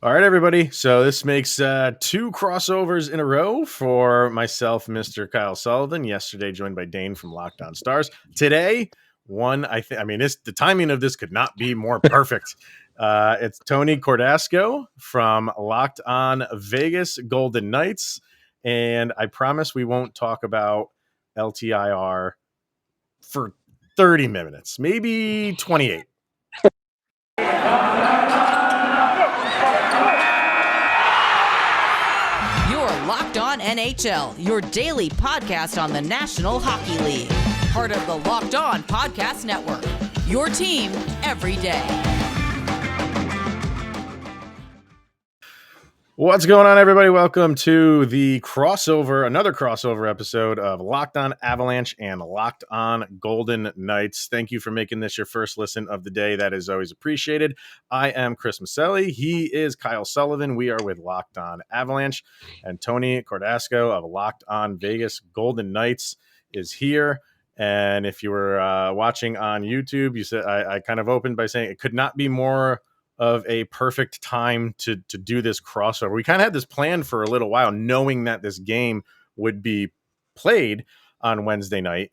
All right, everybody. So this makes two crossovers in a row for myself, Mr. Kyle Sullivan. Yesterday, joined by Dane from Locked On Stars. Today, one the timing of this could not be more perfect. It's Tony Cordasco from Locked On Vegas Golden Knights, and I promise we won't talk about LTIR for 30 minutes, maybe 28. Locked On NHL, your daily podcast on the National Hockey League. Part of the Locked On Podcast Network, your team every day. What's going on, everybody? Welcome to the another crossover episode of Locked On Avalanche and Locked On Golden Knights. Thank you for making this your first listen of the day. That is always appreciated. I am Chris Maselli. He is Kyle Sullivan. We are with Locked On Avalanche, and Tony Cordasco of Locked On Vegas Golden Knights is here. And if you were watching on YouTube, you said I kind of opened by saying it could not be more of a perfect time to do this crossover. We kind of had this planned for a little while, knowing that this game would be played on Wednesday night.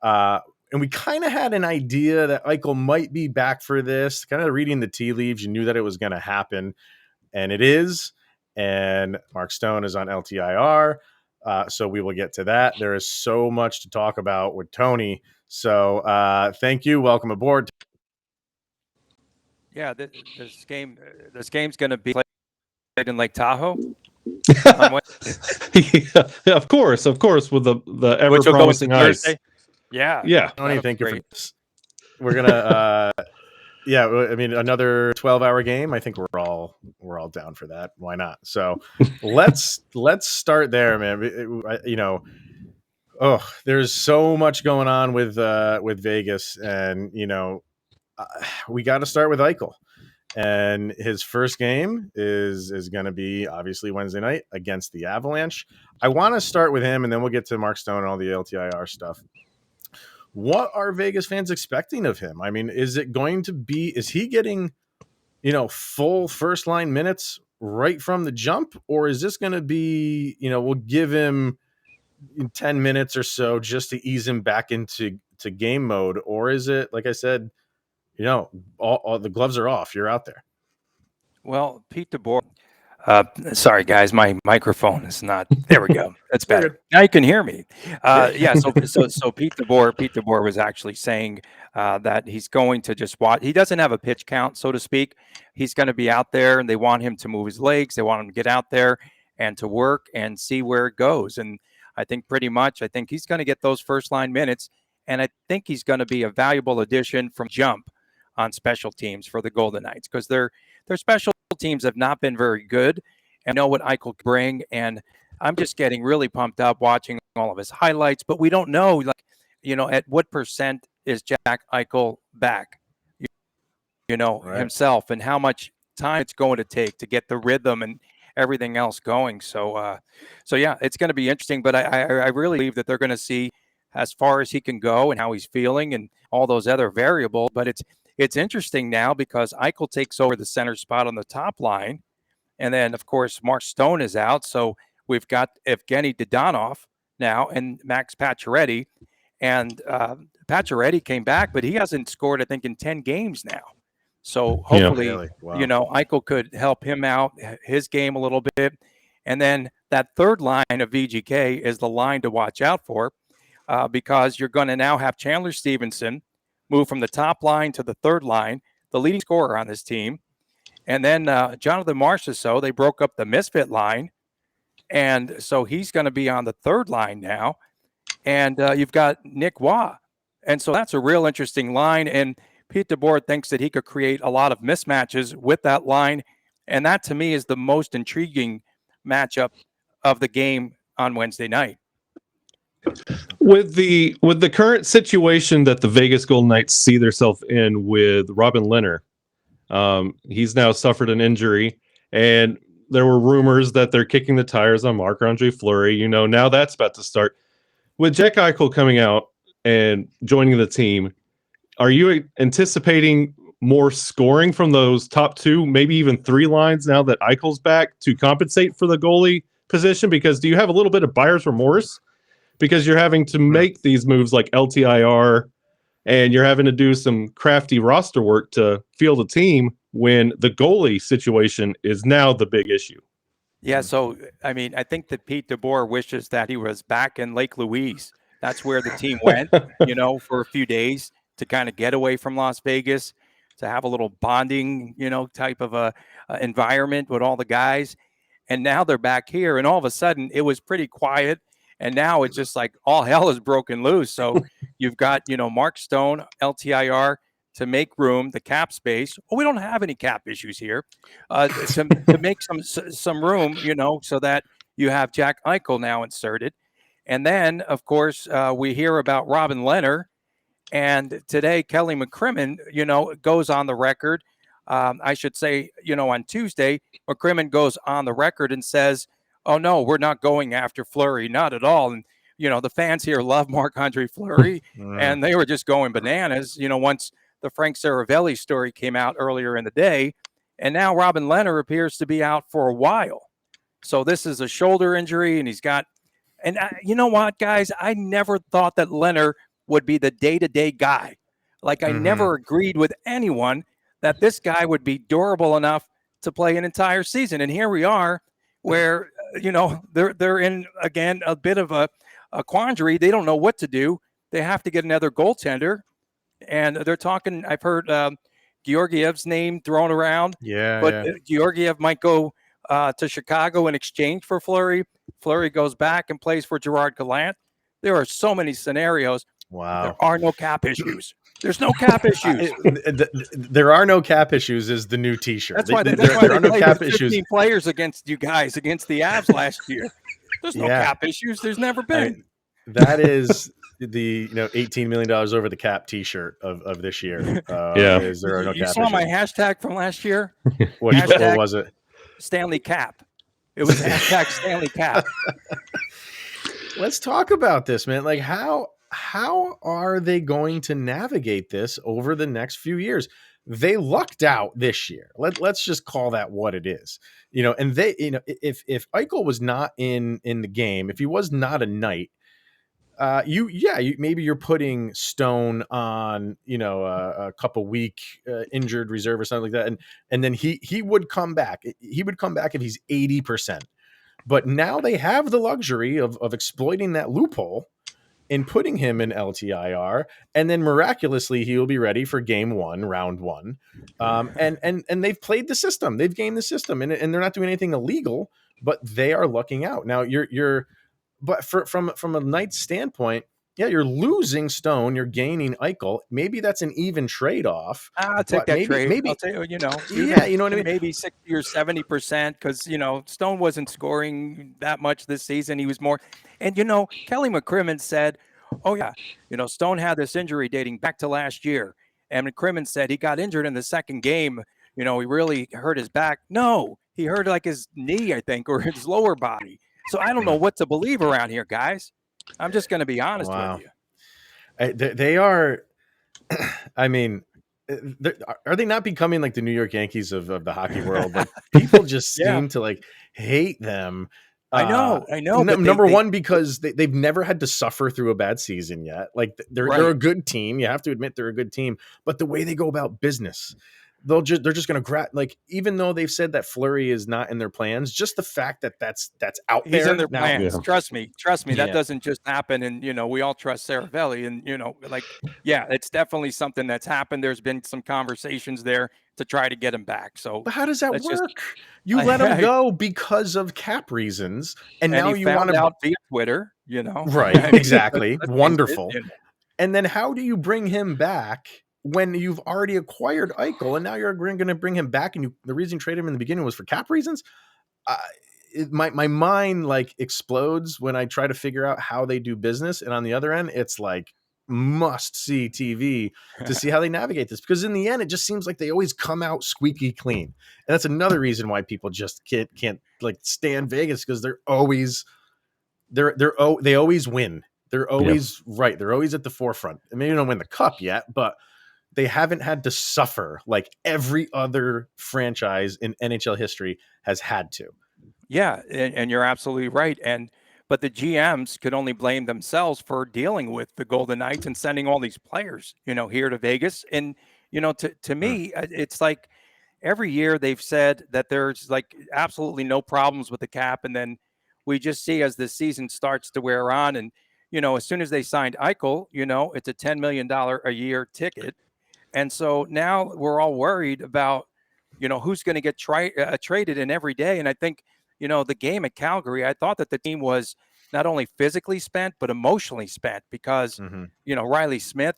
And we kind of had an idea that Eichel might be back for this. Kind of reading the tea leaves, you knew that it was going to happen, and it is. And Mark Stone is on LTIR, so we will get to that. There is so much to talk about with Tony. So thank you. Welcome aboard. Yeah, this game's going to be played in Lake Tahoe. Yeah, of course, with the ever promising ice. Yeah. Tony, thank you for this. We're gonna, I mean, another 12-hour game. I think we're all down for that. Why not? So let's start there, man. There's so much going on with Vegas, and we got to start with Eichel, and his first game is going to be obviously Wednesday night against the Avalanche. I want to start with him, and then we'll get to Mark Stone and all the LTIR stuff. What are Vegas fans expecting of him? I mean, is he getting, full first line minutes right from the jump, or is this going to be, we'll give him 10 minutes or so just to ease him back into game mode, or is it, like I said, all the gloves are off, you're out there? Well, Pete DeBoer. Sorry, guys, my microphone is not. There we go. That's better. Now you can hear me. So Pete DeBoer was actually saying that he's going to just watch. He doesn't have a pitch count, so to speak. He's going to be out there, and they want him to move his legs. They want him to get out there and to work and see where it goes. And I think he's going to get those first line minutes, and I think he's going to be a valuable addition from jump on special teams for the Golden Knights, because their special teams have not been very good, and know what Eichel can bring. And I'm just getting really pumped up watching all of his highlights, but we don't know, at what percent is Jack Eichel back, right, himself, and how much time it's going to take to get the rhythm and everything else going. So yeah, it's going to be interesting, but I really believe that they're going to see as far as he can go and how he's feeling and all those other variables. But it's interesting now because Eichel takes over the center spot on the top line. And then, of course, Mark Stone is out. So we've got Evgeny Dadonov now and Max Pacioretty. And Pacioretty came back, but he hasn't scored, I think, in 10 games now. So hopefully, wow, Eichel could help him out, his game a little bit. And then that third line of VGK is the line to watch out for, because you're going to now have Chandler Stevenson move from the top line to the third line, the leading scorer on this team. And then Jonathan Marchessault, they broke up the misfit line. And so he's going to be on the third line now. And you've got Nick Waugh. And so that's a real interesting line. And Pete DeBoer thinks that he could create a lot of mismatches with that line. And that, to me, is the most intriguing matchup of the game on Wednesday night. With the current situation that the Vegas Golden Knights see themselves in with Robin Lehner, he's now suffered an injury, and there were rumors that they're kicking the tires on Marc-Andre Fleury. Now that's about to start. With Jack Eichel coming out and joining the team, are you anticipating more scoring from those top two, maybe even three lines now that Eichel's back to compensate for the goalie position? Because do you have a little bit of buyer's remorse because you're having to make these moves like LTIR and you're having to do some crafty roster work to field a team when the goalie situation is now the big issue? Yeah, so I mean, I think that Pete DeBoer wishes that he was back in Lake Louise. That's where the team went, for a few days to kind of get away from Las Vegas, to have a little bonding, type of a environment with all the guys. And now they're back here, and all of a sudden it was pretty quiet. And now it's just like all hell is broken loose. So you've got, Mark Stone, LTIR, to make room, the cap space. Well, we don't have any cap issues here. To make some room, so that you have Jack Eichel now inserted. And then, of course, we hear about Robin Lehner. And today, Kelly McCrimmon, goes on the record. I should say, on Tuesday, McCrimmon goes on the record and says, oh, no, we're not going after Fleury, not at all. And, the fans here love Marc-Andre Fleury, and they were just going bananas, once the Frank Saravelli story came out earlier in the day. And now Robin Lehner appears to be out for a while. So this is a shoulder injury, and he's got – and you know what, guys? I never thought that Lehner would be the day-to-day guy. Like, I never agreed with anyone that this guy would be durable enough to play an entire season. And here we are where, they're in, again, a bit of a quandary. They don't know what to do. They have to get another goaltender. And they're talking, I've heard Georgiev's name thrown around. But Georgiev might go to Chicago in exchange for Fleury. Fleury goes back and plays for Gerard Gallant. There are so many scenarios. Wow. There are no cap issues. There's no cap issues. There are no cap issues is the new T-shirt. That's why there are no cap 15 issues. players against you guys, against the Avs last year. There's no cap issues. There's never been. That is the $18 million over the cap T-shirt of this year. Is there are no You cap saw issues. my hashtag from last year? What was it? Stanley Cap. It was hashtag Stanley Cap. Let's talk about this, man. Like how are they going to navigate this over the next few years? They lucked out this year. Let's just call that what it is. And they, if Eichel was not in the game, if he was not a Knight, maybe you're putting Stone on, a couple week injured reserve or something like that, and then he would come back. He would come back if he's 80%. But now they have the luxury of exploiting that loophole and putting him in LTIR, and then miraculously he will be ready for game one, round one. And they've played the system, they've gamed the system, and they're not doing anything illegal, but they are lucking out. Now but from a Knights standpoint, you're losing Stone, you're gaining Eichel. Maybe that's an even trade-off. I'll take that trade. Maybe I'll tell you, you know what I mean? Maybe 60 or 70% because, Stone wasn't scoring that much this season. He was more. And, Kelly McCrimmon said, oh, yeah, Stone had this injury dating back to last year. And McCrimmon said he got injured in the second game. He really hurt his back. No, he hurt like his knee, I think, or his lower body. So I don't know what to believe around here, guys. I'm just going to be honest with you. They are, I mean, are they not becoming like the New York Yankees of the hockey world? Like people just seem to like hate them. I know. Number one, because they've never had to suffer through a bad season yet. Like they're a good team. You have to admit they're a good team, but the way they go about business, they're just going to grab, like, even though they've said that Fleury is not in their plans, just the fact that that's out there. He's in their plans. Yeah. Trust me. That doesn't just happen. And, we all trust Saravelli and, it's definitely something that's happened. There's been some conversations there to try to get him back. So but how does that work? You let him go because of cap reasons. And now you want to out via Twitter, Right. Exactly. Wonderful. And then how do you bring him back when you've already acquired Eichel and now you're going to bring him back, and the reason you traded him in the beginning was for cap reasons? My mind like explodes when I try to figure out how they do business. And on the other end, it's like must see TV to see how they navigate this, because in the end, it just seems like they always come out squeaky clean. And that's another reason why people just can't like stand Vegas, because they always win. They're always right. They're always at the forefront. I mean, you don't win the cup yet, but they haven't had to suffer like every other franchise in NHL history has had to. Yeah, and you're absolutely right. But the GMs could only blame themselves for dealing with the Golden Knights and sending all these players, here to Vegas. And to me, it's like every year they've said that there's like absolutely no problems with the cap, and then we just see as the season starts to wear on, and as soon as they signed Eichel, it's a $10 million a year ticket, and so now we're all worried about who's going to get traded in every day. And I think the game at Calgary, I thought that the team was not only physically spent but emotionally spent because Riley Smith,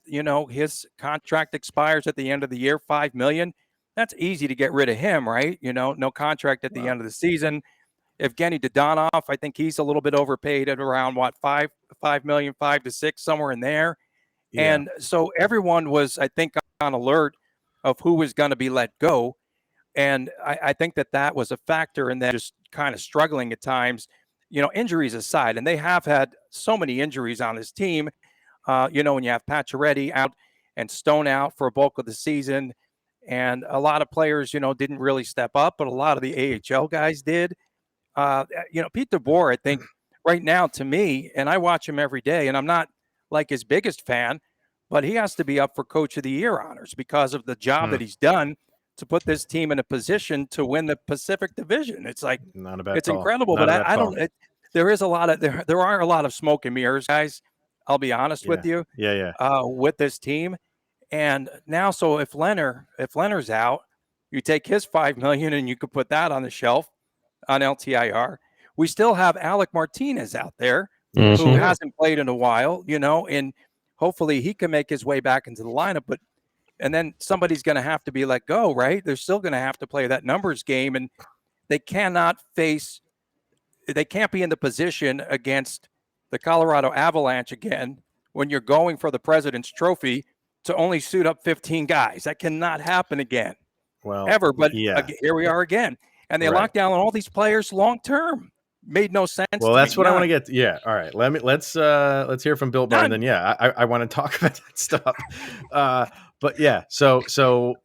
his contract expires at the end of the year, $5 million. That's easy to get rid of him, right? No contract at the end of the season. Evgeny Dodonov, I think he's a little bit overpaid at around what, 5 million, 5 to 6, somewhere in there. Yeah. And so everyone was, I think, on alert of who was going to be let go. And I think that was a factor in that, just kind of struggling at times, injuries aside. And they have had so many injuries on this team. When you have Pacioretty out and Stone out for a bulk of the season, and a lot of players, didn't really step up, but a lot of the AHL guys did. Pete DeBoer, I think right now, to me, and I watch him every day, and I'm not like his biggest fan, but he has to be up for Coach of the Year honors because of the job that he's done to put this team in a position to win the Pacific Division. It's like, Not a bad it's call. incredible, Not but a bad I call. don't. There is a lot of there are a lot of smoke and mirrors, guys. I'll be honest with you. Yeah. With this team, and now, so if Leonard's out, you take his $5 million and you could put that on the shelf on LTIR. We still have Alec Martinez out there who hasn't played in a while, and hopefully he can make his way back into the lineup. And then somebody's going to have to be let go, right? They're still going to have to play that numbers game, and they can't be in the position against the Colorado Avalanche again when you're going for the President's Trophy to only suit up 15 guys. That cannot happen again, ever. But here we are again. And they locked down all these players long term. Made no sense. Well, that's what I want to get to. Yeah. All right. Let's hear from Bill Barr, and then I want to talk about that stuff. But yeah, so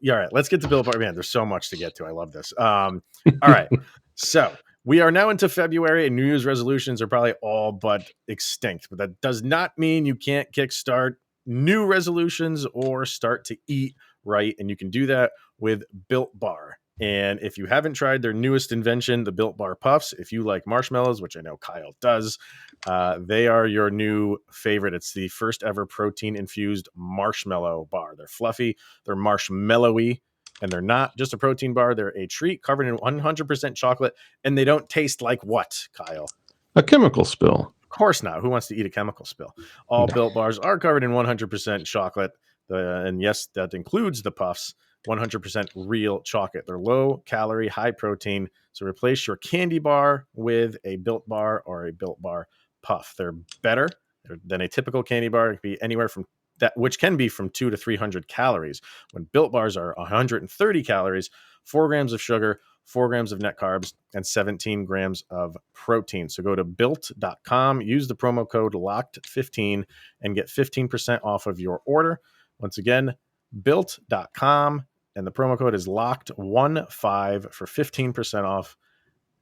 yeah, all right. Let's get to Bill Barr. Man, there's so much to get to. I love this. All right. So we are now into February, and New Year's resolutions are probably all but extinct. But that does not mean you can't kickstart new resolutions or start to eat right, and you can do that with Built Bar. And if you haven't tried their newest invention, the Built Bar Puffs, if you like marshmallows, which I know Kyle does, they are your new favorite. It's the first ever protein-infused marshmallow bar. They're fluffy, they're marshmallowy, and they're not just a protein bar. They're a treat covered in 100% chocolate, and they don't taste like what, Kyle? A chemical spill. Of course not. Who wants to eat a chemical spill? All Built Bars are covered in 100% chocolate, and yes, that includes the puffs. 100% real chocolate. They're low calorie, high protein. So replace your candy bar with a Built Bar or a Built Bar Puff. They're better than a typical candy bar. It can be anywhere from that, which can be from 200 to 300 calories. When Built Bars are 130 calories, 4 grams of sugar, 4 grams of net carbs, and 17 grams of protein. So go to built.com, use the promo code LOCKED15 and get 15% off of your order. Once again, built.com, and the promo code is LOCKED15 for 15% off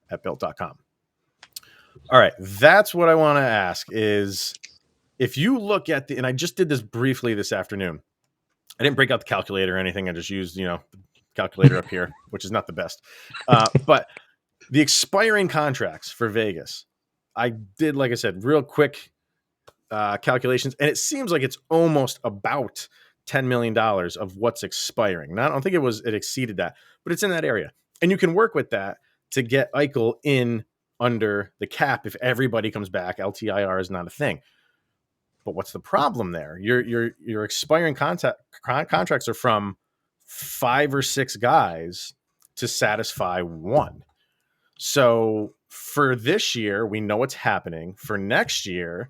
at built.com. All right, that's what I want to ask is, if you look at and I just did this briefly this afternoon. I didn't break out the calculator or anything. I just used, the calculator up here, which is not the best. But the expiring contracts for Vegas, I did, like I said, real quick calculations, and it seems like it's almost about $10 million of what's expiring. Now, I don't think it exceeded that, but it's in that area. And you can work with that to get Eichel in under the cap if everybody comes back. LTIR is not a thing. But what's the problem there? Your expiring contracts are from 5 or 6 guys to satisfy one. So for this year, we know what's happening. For next year,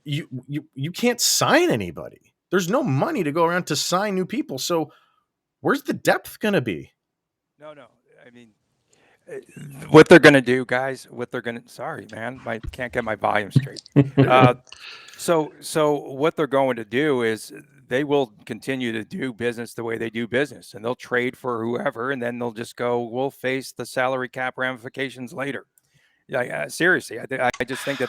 you can't sign anybody. There's no money to go around to sign new people. So where's the depth going to be? No. I mean, what they're going to do, guys, sorry, man, I can't get my volume straight. So what they're going to do is they will continue to do business the way they do business, and they'll trade for whoever, and then they'll just go, we'll face the salary cap ramifications later. Yeah, seriously, I just think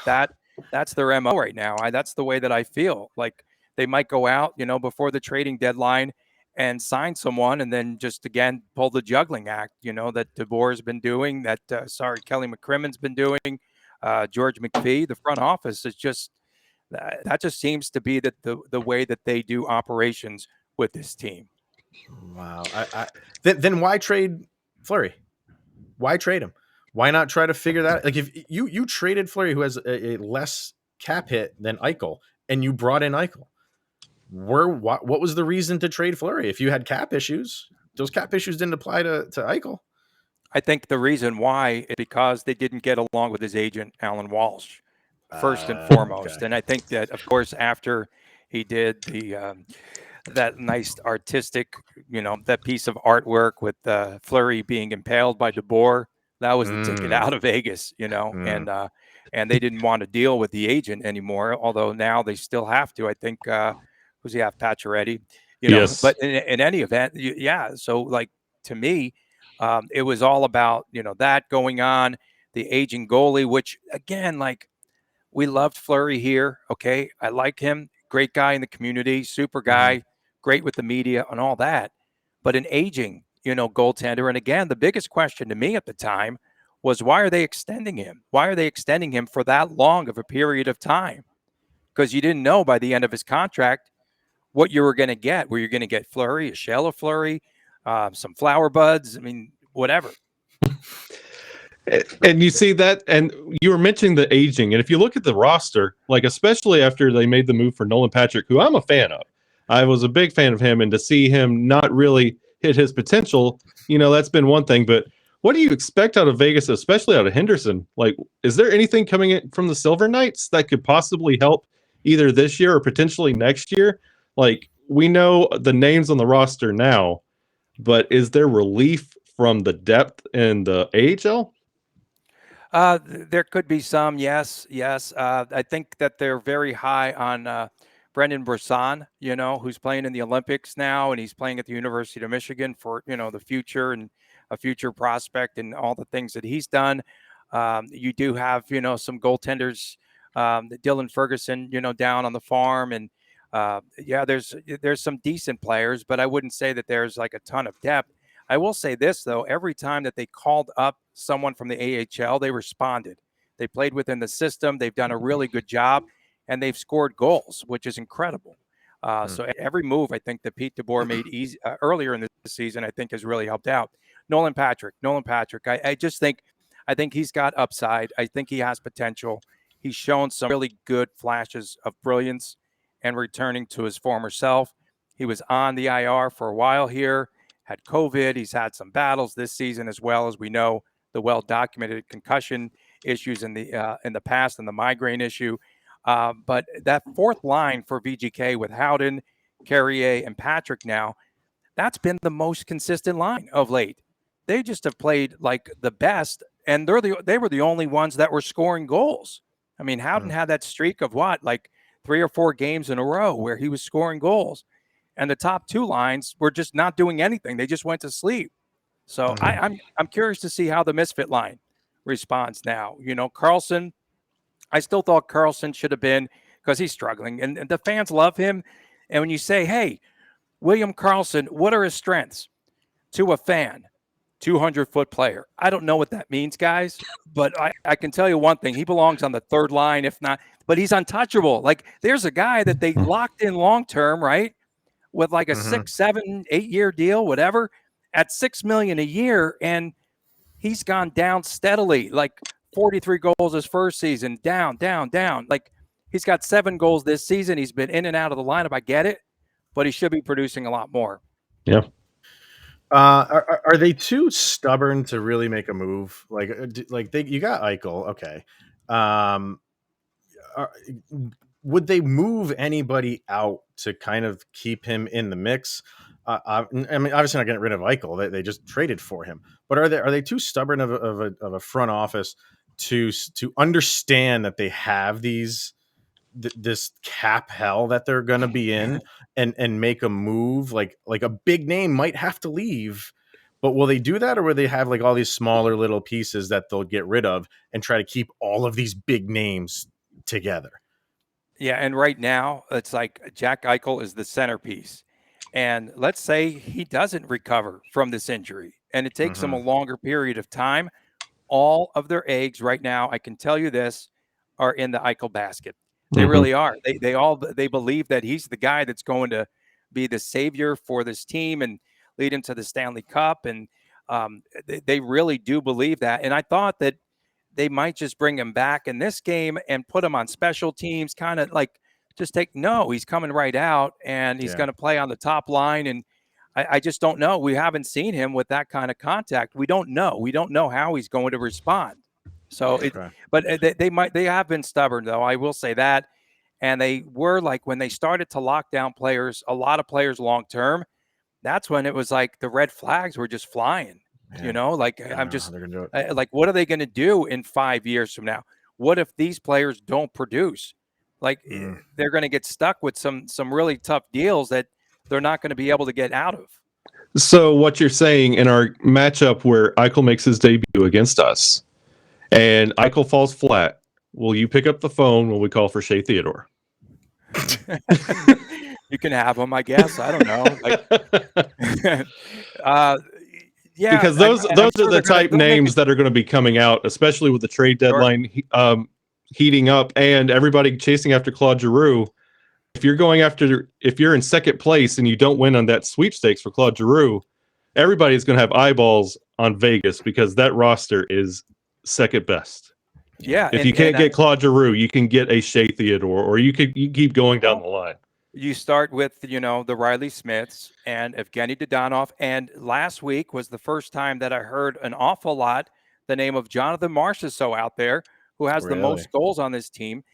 that's their MO right now. That's the way that I feel. Like they might go out, before the trading deadline and sign someone, and then just again pull the juggling act, that DeBoer has been doing. That Kelly McCrimmon's been doing. George McPhee, the front office is just that just seems to be the way that they do operations with this team. Wow. Then why trade Fleury? Why trade him? Why not try to figure that? Like if you traded Fleury, who has a less cap hit than Eichel, and you brought in Eichel, what was the reason to trade Fleury? If you had cap issues, those cap issues didn't apply to Eichel. I think the reason why is because they didn't get along with his agent, Alan Walsh, first and foremost. Okay. And I think that, of course, after he did that nice artistic, that piece of artwork with Fleury being impaled by DeBoer, that was the ticket out of Vegas, and they didn't want to deal with the agent anymore, although now they still have to. I think, who's he have, Pacioretty, Yes. But in any event, so like to me, it was all about, that going on, the aging goalie, which again, like we loved Fleury here. Okay. I like him. Great guy in the community, super guy, great with the media and all that. But an aging, goaltender. And again, the biggest question to me at the time was, why are they extending him? Why are they extending him for that long of a period of time? Because you didn't know by the end of his contract what you were going to get. Were you going to get Fleury, a shell of Fleury, some flower buds? I mean, whatever. And you see that, and you were mentioning the aging, and if you look at the roster, like especially after they made the move for Nolan Patrick, who I'm a fan of, I was a big fan of him, and to see him not really hit his potential, that's been one thing. But what do you expect out of Vegas, especially out of Henderson? Like, is there anything coming in from the Silver Knights that could possibly help either this year or potentially next year? Like, we know the names on the roster now, but is there relief from the depth in the AHL? There could be some, yes. I think that they're very high on Brendan Brisson, who's playing in the Olympics now, and he's playing at the University of Michigan for, the future and a future prospect and all the things that he's done. You do have, some goaltenders, Dylan Ferguson, down on the farm, and there's some decent players, but I wouldn't say that there's like a ton of depth. I will say this, though. Every time that they called up someone from the AHL, they responded. They played within the system. They've done a really good job, and they've scored goals, which is incredible. So every move I think that Pete DeBoer made earlier in the season, I think has really helped out. Nolan Patrick. I think he's got upside. I think he has potential. He's shown some really good flashes of brilliance and returning to his former self. He was on the IR for a while here. Had COVID. He's had some battles this season, as well as we know the well-documented concussion issues in the past and the migraine issue. But that fourth line for VGK with Howden, Carrier, and Patrick now, that's been the most consistent line of late. They just have played like the best, and they were the only ones that were scoring goals. I mean, Howden had that streak of like 3 or 4 games in a row where he was scoring goals. And the top 2 lines were just not doing anything. They just went to sleep. So I'm curious to see how the misfit line responds now. Carlson, I still thought Carlson should have been, because he's struggling. And the fans love him. And when you say, hey, William Carlson, what are his strengths? To a fan, 200-foot player. I don't know what that means, guys. But I can tell you one thing. He belongs on the third line, if not. But he's untouchable. Like, there's a guy that they locked in long-term, right? With like a 6, 7, 8-year deal, whatever, at $6 million a year, and he's gone down steadily. Like 43 goals his first season, down. Like he's got 7 goals this season. He's been in and out of the lineup. I get it, but he should be producing a lot more. Yeah. Are they too stubborn to really make a move? Like you got Eichel, okay. Would they move anybody out to kind of keep him in the mix? I mean, obviously not getting rid of Eichel. They just traded for him. But are they too stubborn of a front office to understand that they have these this cap hell that they're going to be in and make a move like a big name might have to leave. But will they do that, or will they have like all these smaller little pieces that they'll get rid of and try to keep all of these big names together? Yeah, and right now it's like Jack Eichel is the centerpiece. And let's say he doesn't recover from this injury and it takes him a longer period of time. All of their eggs right now, I can tell you this, are in the Eichel basket. They really are. They believe that he's the guy that's going to be the savior for this team and lead him to the Stanley Cup. And they really do believe that. And I thought that they might just bring him back in this game and put him on special teams, kind of like just no, he's coming right out and he's going to play on the top line. And I just don't know. We haven't seen him with that kind of contact. We don't know. We don't know how he's going to respond. So, they have been stubborn, though. I will say that. And they were like, when they started to lock down players, a lot of players long term, that's when it was like the red flags were just flying. You know, like I'm just like, what are they going to do in 5 years from now? What if these players don't produce? Like they're going to get stuck with some really tough deals that they're not going to be able to get out of. So what you're saying, in our matchup where Eichel makes his debut against us and Eichel falls flat, will you pick up the phone when we call for Shea Theodore? You can have him, I guess. I don't know. Yeah, because those are the type names that are going to be coming out, especially with the trade deadline heating up and everybody chasing after Claude Giroux. If you're in second place and you don't win on that sweepstakes for Claude Giroux, everybody's going to have eyeballs on Vegas because that roster is second best. Yeah. If you can't get Claude Giroux, you can get a Shea Theodore, or you keep going down the line. You start with, the Riley Smiths and Evgeny Dodonov. And last week was the first time that I heard an awful lot the name of Jonathan Marchessault out there, who has the most goals on this team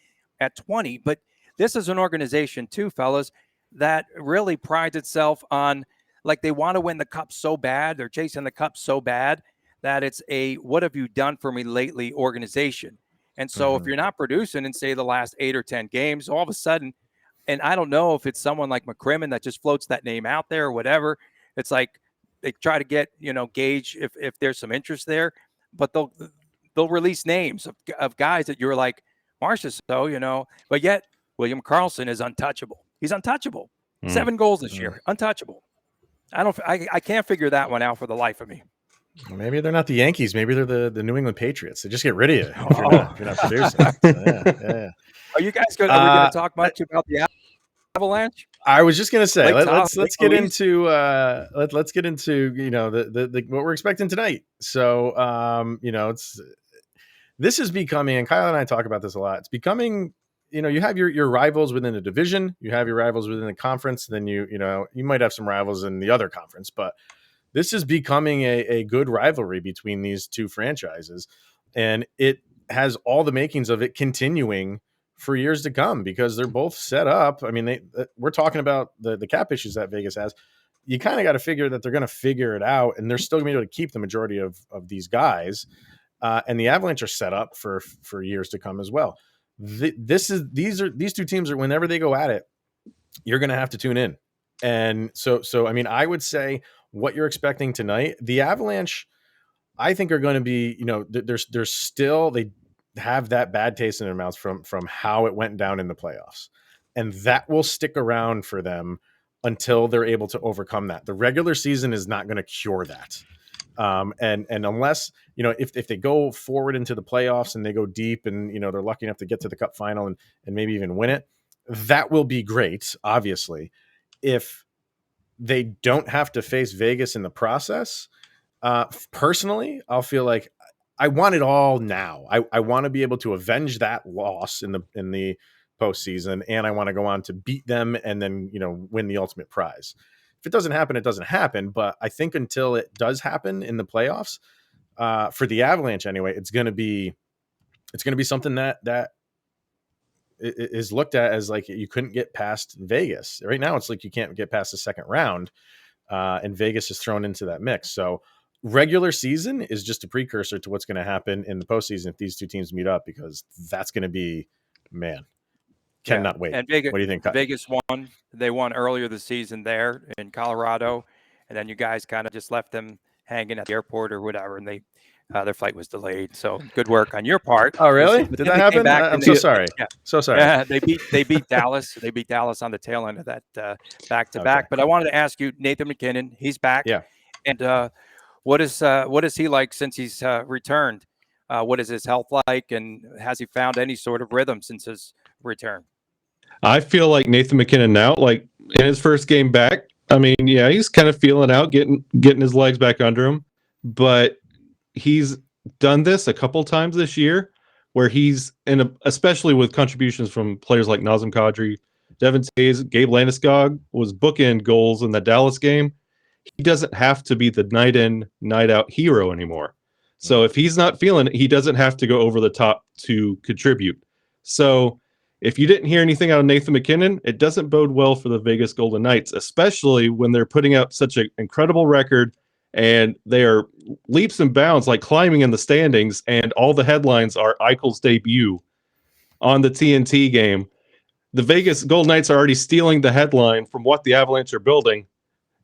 at 20. But this is an organization too, fellas, that really prides itself on, like, they want to win the cup so bad. They're chasing the cup so bad that it's a what have you done for me lately organization. And so if you're not producing in, say, the last 8 or 10 games, all of a sudden, and I don't know if it's someone like McCrimmon that just floats that name out there or whatever. It's like they try to get, gauge if there's some interest there, but they'll release names of guys that you're like, Marchessault, but yet William Karlsson is untouchable. He's untouchable. 7 goals this year, untouchable. I can't figure that one out for the life of me. Maybe they're not the Yankees. Maybe they're the New England Patriots. They just get rid of you if you're not producing. So, Are you guys good? Are we going to talk much about the Avalanche? I was just going to say, let's get into let's get into the what we're expecting tonight. So this is becoming, and Kyle and I talk about this a lot. It's becoming, you have your rivals within the division, you have your rivals within the conference, then you might have some rivals in the other conference, but this is becoming a good rivalry between these two franchises, and it has all the makings of it continuing for years to come because they're both set up. I mean, we're talking about the cap issues that Vegas has. You kind of got to figure that they're going to figure it out, and they're still going to be able to keep the majority of these guys. And the Avalanche are set up for years to come as well. These two teams are, whenever they go at it, you're going to have to tune in. And so I mean, I would say what you're expecting tonight, the Avalanche, I think are going to be, there's still, they have that bad taste in their mouths from how it went down in the playoffs, and that will stick around for them until they're able to overcome that. The regular season is not going to cure that. And unless, if they go forward into the playoffs and they go deep and, they're lucky enough to get to the cup final and maybe even win it, that will be great. Obviously, if they don't have to face Vegas in the process, personally, I'll feel like I want it all now. I want to be able to avenge that loss in the postseason, and I want to go on to beat them and then, win the ultimate prize. If it doesn't happen, it doesn't happen. But I think until it does happen in the playoffs, for the Avalanche anyway, it's going to be something that is looked at as like you couldn't get past Vegas. Right now, it's like you can't get past the second round, and Vegas is thrown into that mix. So regular season is just a precursor to what's going to happen in the postseason if these two teams meet up, because that's going to be, man. cannot wait. And Vegas, What do you think? Vegas won. They won earlier this season there in Colorado, and then you guys kind of just left them hanging at the airport or whatever, and their flight was delayed. So good work on your part. Oh, really? But Did then that they came happen? back I'm and so sorry. yeah, So sorry. yeah, they beat Dallas. They beat Dallas on the tail end of that back to back. But I wanted to ask you, Nathan McKinnon, he's back. Yeah. And what is he like since he's returned? What is his health like, and has he found any sort of rhythm since his return? I feel like Nathan McKinnon now, like in his first game back, I mean, yeah, he's kind of feeling out, getting his legs back under him, but he's done this a couple times this year where he's especially with contributions from players like Nazem Kadri, Devin Tays, Gabe Landeskog was bookend goals in the Dallas game. He doesn't have to be the night in, night out hero anymore. So if he's not feeling it, he doesn't have to go over the top to contribute. So if you didn't hear anything out of Nathan McKinnon, it doesn't bode well for the Vegas Golden Knights, especially when they're putting out such an incredible record and they are leaps and bounds, like climbing in the standings, and all the headlines are Eichel's debut on the TNT game. The Vegas Golden Knights are already stealing the headline from what the Avalanche are building.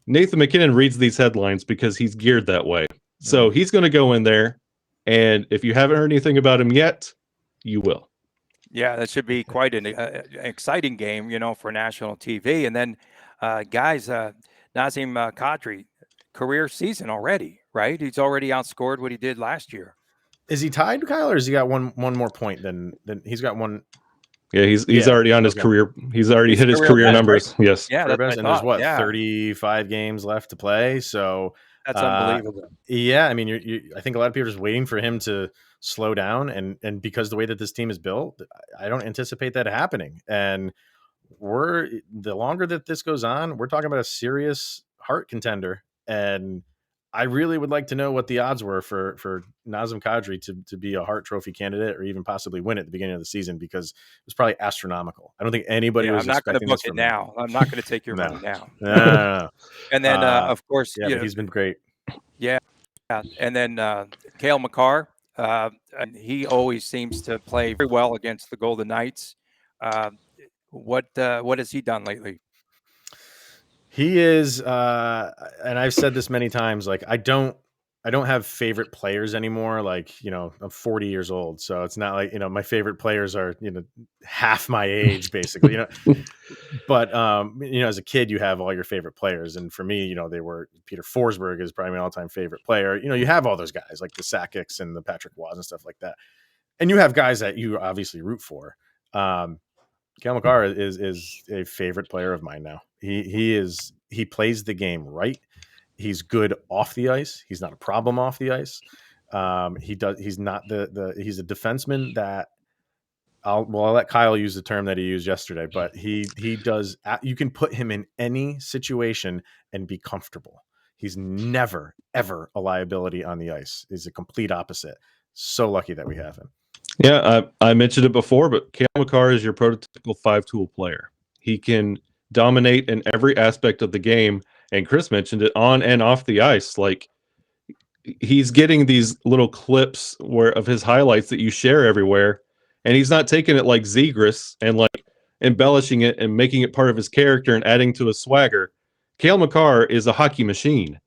Nathan McKinnon reads these headlines because he's geared that way. So he's going to go in there, and if you haven't heard anything about him yet, you will. Yeah, that should be quite an exciting game, for national TV. And then, guys, Nazem Kadri, career season already, right? He's already outscored what he did last year. Is he tied, Kyle, or has he got one more point than he's got one? Yeah, he's already on his career. He's already hit his career numbers. Right? Yes. Yeah, that's and there's 35 games left to play. So that's unbelievable. Yeah, I mean, I think a lot of people are just waiting for him to slow down, and because the way that this team is built, I don't anticipate that happening. And the longer that this goes on, we're talking about a serious Hart contender, and I really would like to know what the odds were for Nazem Kadri to be a Hart Trophy candidate or even possibly win at the beginning of the season, because it was probably astronomical. I don't think anybody was expecting this from him. I'm not going to take your money now. No. And then, of course, he's been great. Yeah. And then Cale Makar, and he always seems to play very well against the Golden Knights. What has he done lately? He is, and I've said this many times, like I don't have favorite players anymore. Like, I'm 40 years old, so it's not like, my favorite players are, half my age basically, but, as a kid, you have all your favorite players. And for me, they were Peter Forsberg is probably my all time favorite player. You have all those guys like the Sakic's and the Patrick Waugh and stuff like that. And you have guys that you obviously root for. Cale Makar is a favorite player of mine now. He plays the game right. He's good off the ice. He's not a problem off the ice. He's not he's a defenseman that I'll let Kyle use the term that he used yesterday, but he does, you can put him in any situation and be comfortable. He's never, ever a liability on the ice. He's a complete opposite. So lucky that we have him. Yeah, I mentioned it before, but Cale Makar is your prototypical 5-tool player. He can dominate in every aspect of the game, and Chris mentioned it, on and off the ice. Like, he's getting these little clips of his highlights that you share everywhere, and he's not taking it like Zegras and like embellishing it and making it part of his character and adding to his swagger. Cale Makar is a hockey machine.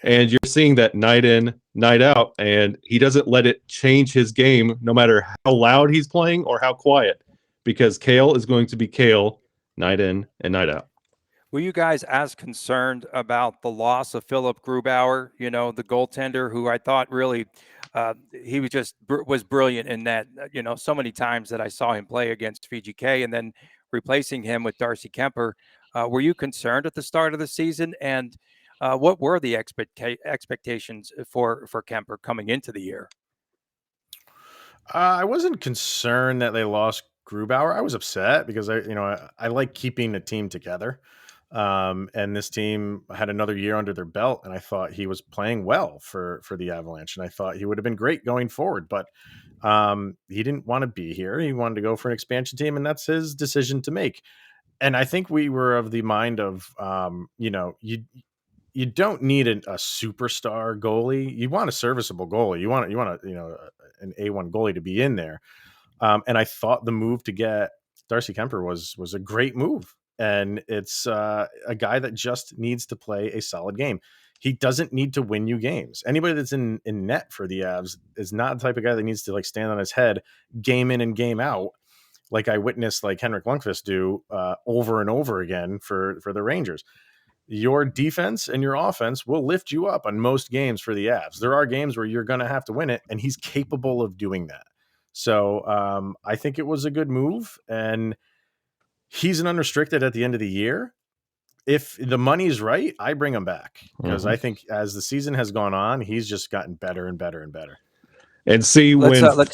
And you're seeing that night in, night out, and he doesn't let it change his game no matter how loud he's playing or how quiet, because Cale is going to be Cale night in and night out. Were you guys as concerned about the loss of Philip Grubauer, the goaltender, who I thought really he was brilliant in that, so many times that I saw him play against VGK, and then replacing him with Darcy Kemper? Were you concerned at the start of the season? And what were the expectations for Kemper coming into the year? I wasn't concerned that they lost Grubauer. I was upset because I like keeping a team together. And this team had another year under their belt, and I thought he was playing well for the Avalanche, and I thought he would have been great going forward. But he didn't want to be here. He wanted to go for an expansion team, and that's his decision to make. And I think we were of the mind of, you don't need a superstar goalie. You want a serviceable goalie. You want an A1 goalie to be in there. And I thought the move to get Darcy Kemper was a great move. And it's a guy that just needs to play a solid game. He doesn't need to win you games. Anybody that's in net for the Avs is not the type of guy that needs to like stand on his head game in and game out, like I witnessed like Henrik Lundqvist do over and over again for the Rangers. Your defense and your offense will lift you up on most games for the Avs. There are games where you're going to have to win it, and he's capable of doing that. So I think it was a good move, and he's an unrestricted at the end of the year. If the money's right, I bring him back because I think as the season has gone on, he's just gotten better and better and better. And see, when Grubauer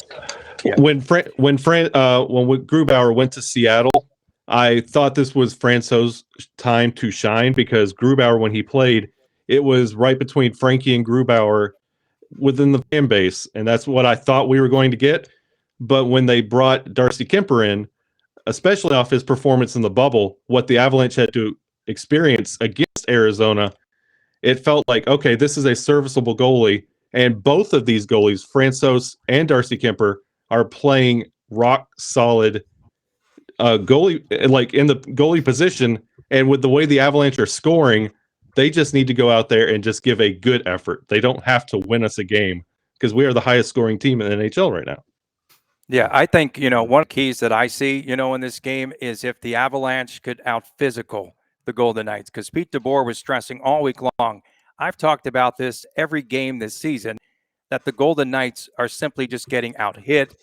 went to Seattle, I thought this was Franco's time to shine because Grubauer, when he played, it was right between Frankie and Grubauer within the fan base, and that's what I thought we were going to get. But when they brought Darcy Kemper in, especially off his performance in the bubble, what the Avalanche had to experience against Arizona, it felt like, okay, this is a serviceable goalie. And both of these goalies, Francouz and Darcy Kemper, are playing rock solid goalie, like in the goalie position. And with the way the Avalanche are scoring, they just need to go out there and just give a good effort. They don't have to win us a game because we are the highest scoring team in the NHL right now. Yeah, I think, one of the keys that I see, in this game is if the Avalanche could out-physical the Golden Knights, because Pete DeBoer was stressing all week long. I've talked about this every game this season, that the Golden Knights are simply just getting out-hit.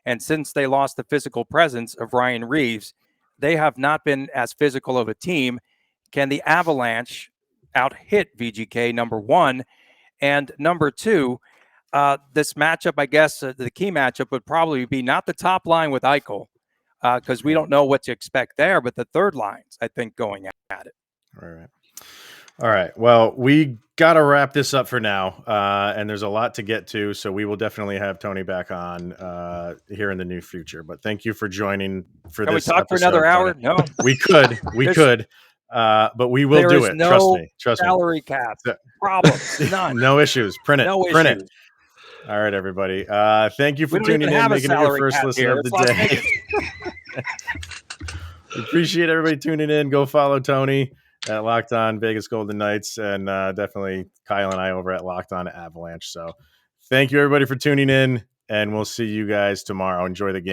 And since they lost the physical presence of Ryan Reeves, they have not been as physical of a team. Can the Avalanche out-hit VGK, number one? And number two, this matchup, I guess, the key matchup would probably be not the top line with Eichel, because we don't know what to expect there, but the third lines, I think, going at it. All right. Well, we got to wrap this up for now, and there's a lot to get to, so we will definitely have Tony back on here in the near future. But thank you for joining for Can this we talk episode, for another hour? Tony. No. We could, but we will do it. No Trust me. Salary cap problems. None. No issues. Print it. No Print issues. it. All right, everybody. Thank you for We don't tuning even in, have a making it your salary first cap listen here. of the It's Las day. Vegas. We appreciate everybody tuning in. Go follow Tony at Locked On Vegas Golden Knights, and definitely Kyle and I over at Locked On Avalanche. So thank you, everybody, for tuning in, and we'll see you guys tomorrow. Enjoy the game.